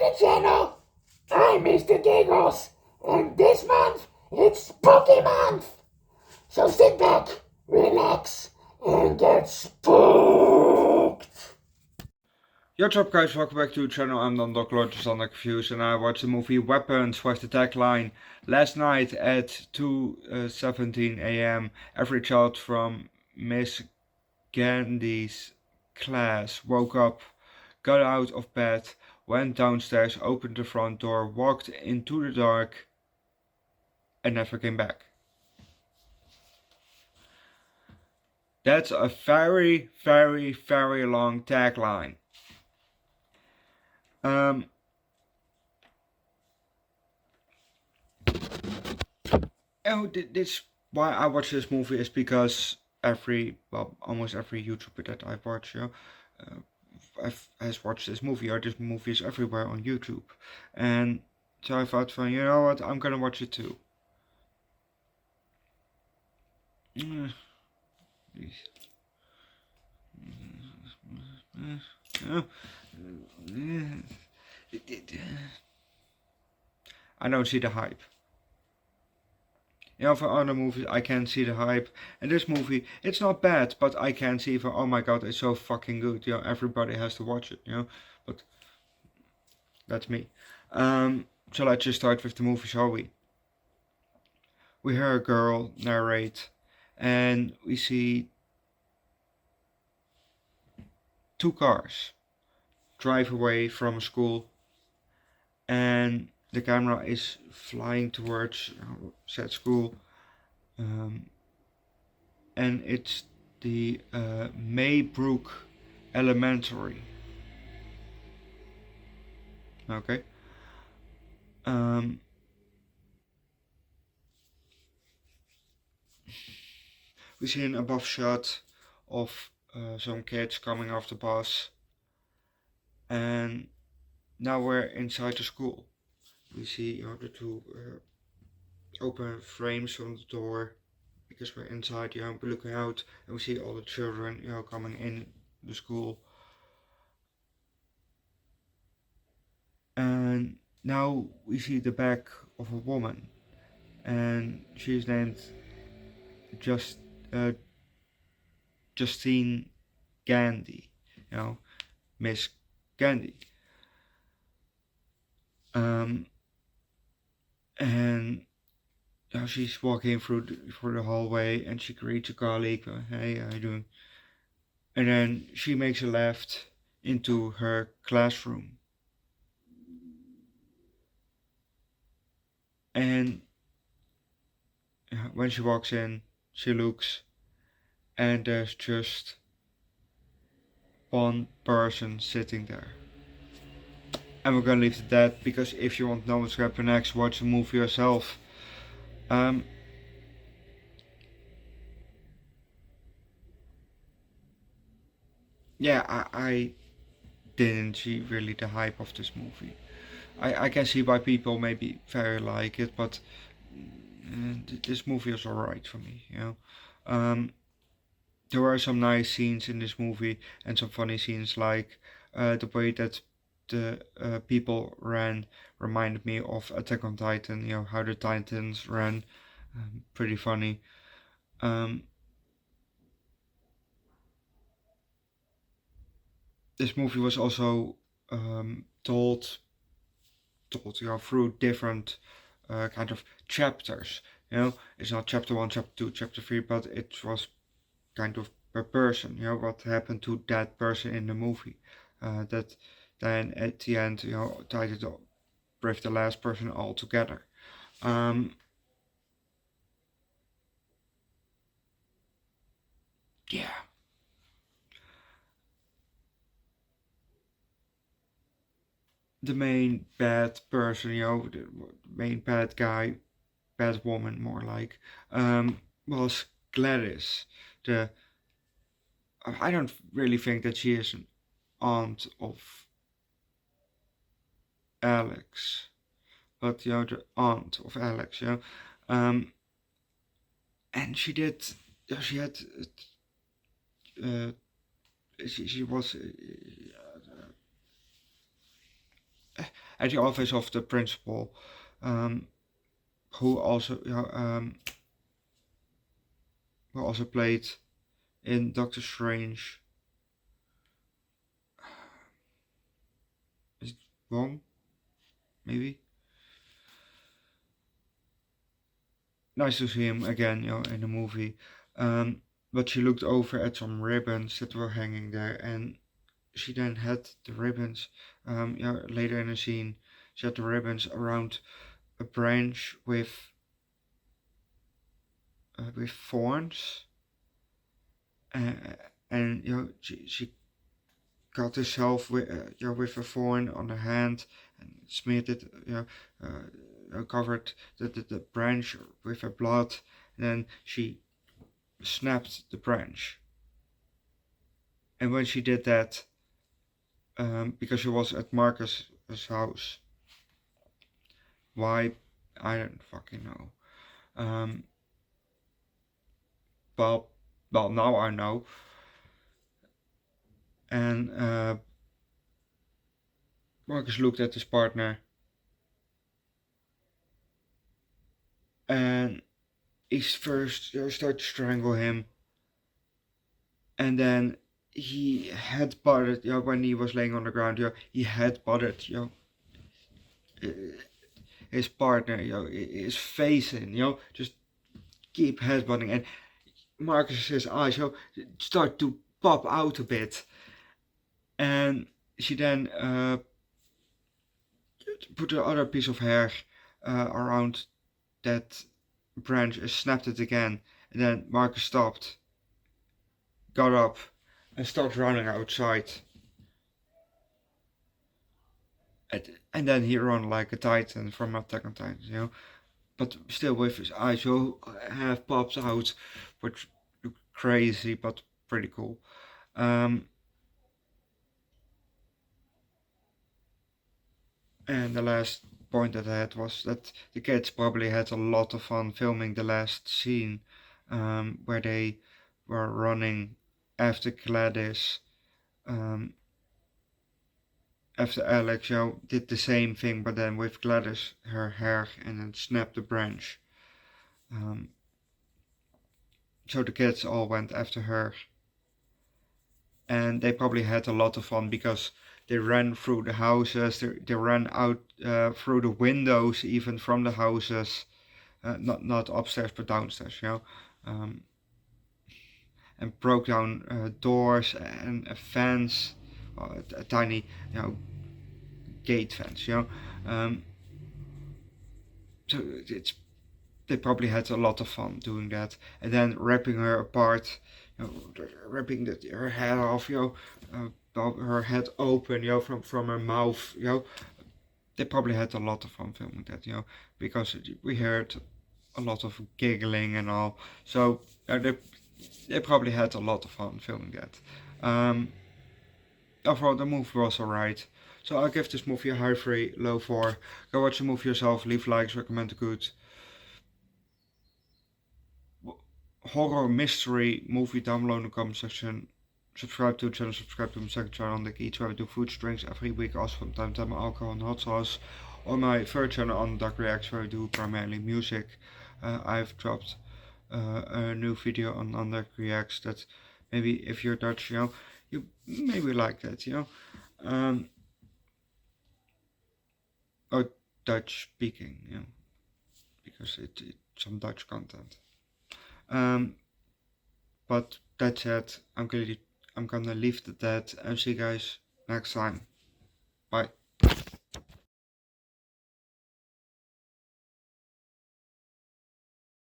the channel. I'm Mr. Giggles, and this month it's Spooky Month. So sit back, relax, and get spooked. Yo, what's up guys, welcome back to the channel. I'm Underdog Reviews, and I watched the movie Weapons was the tagline last night at 2:17 AM. Every child from Miss Gandy's class woke up, got out of bed, went downstairs, opened the front door, walked into the dark, and never came back. That's a very, very, very long tagline. This why I watch this movie is because almost every YouTuber that I watch, has watched this movie, or this movie is everywhere on YouTube, and so I thought, you know what, I'm gonna watch it too. I don't see the hype. For other movies I can see the hype, and this movie, it's not bad, but I can see oh my god, it's so fucking good, everybody has to watch it, but that's me. So let's just start with the movie, shall we? We hear a girl narrate, and we see two cars drive away from a school, and the camera is flying towards said school, and it's the Maybrook Elementary. Okay. We see an above shot of some kids coming off the bus, and now we're inside the school. We see the two open frames on the door, because we're inside, we're looking out, and we see all the children, coming in the school. And now we see the back of a woman, and she's named Justine Gandy, Miss Gandy. And she's walking through the hallway, and she greets a colleague. Hey, how you doing? And then she makes a left into her classroom. And when she walks in, she looks, and there's just one person sitting there. And we're gonna leave it at that, because if you want to know what's gonna happen next, watch the movie yourself. I didn't see really the hype of this movie. I can see why people maybe very like it, but this movie is alright for me, There were some nice scenes in this movie, and some funny scenes, like the way that the people ran reminded me of Attack on Titan, how the Titans ran. Pretty funny. This movie was also told through different kind of chapters. It's not chapter 1, chapter 2, chapter 3, but it was kind of per person, what happened to that person in the movie, that then at the end, tied it up with the last person all together. The main bad person, the main bad guy, bad woman more like, was Gladys. I don't really think that she is an aunt of Alex, but the aunt of Alex, and she did, she had, she was, at the office of the principal, who also played in Doctor Strange. Is it wrong? Maybe. Nice to see him again, in the movie. But she looked over at some ribbons that were hanging there, and she then had the ribbons. Later in the scene, she had the ribbons around a branch with thorns, and she cut herself with with a thorn on her hand and smeared it, covered the branch with her blood. And then she snapped the branch. And when she did that, because she was at Marcus's house, why, I don't fucking know. Well, now I know. And Marcus looked at his partner, and he first started to strangle him, and then he headbutted, when he was laying on the ground, he headbutted, his partner, his face in, just keep headbutting, and Marcus's eyes, start to pop out a bit, and she then put the other piece of hair around that branch and snapped it again, and then Marcus stopped, got up, and started running outside. And then he ran like a titan from Attack on Titan, but still with his eyes half popped out, which looked crazy but pretty cool. And the last point that I had was that the kids probably had a lot of fun filming the last scene, where they were running after Gladys, after Alex, did the same thing, but then with Gladys, her hair, and then snapped the branch. So the kids all went after her. And they probably had a lot of fun because they ran through the houses, they ran out through the windows, even from the houses, not upstairs but downstairs, and broke down doors and a fence, a tiny, gate fence, so they probably had a lot of fun doing that, and then ripping her apart, ripping her head off, her head open, from her mouth, They probably had a lot of fun filming that, because we heard a lot of giggling and all, so they probably had a lot of fun filming that. Overall, the movie was alright. So I'll give this movie a high 3, low 4. Go watch the movie yourself, leave likes, recommend a good horror mystery movie down below in the comment section. Subscribe to the channel, subscribe to my second channel, Underdog Eats, where I do food drinks every week, also from time to time alcohol and hot sauce. On my third channel, Underdog Reacts, where I do primarily music. I've dropped a new video on Underdog Reacts that maybe if you're Dutch, you maybe like that, or Dutch speaking, because it's some Dutch content. But that's it. I'm gonna leave it at that and see you guys next time. Bye.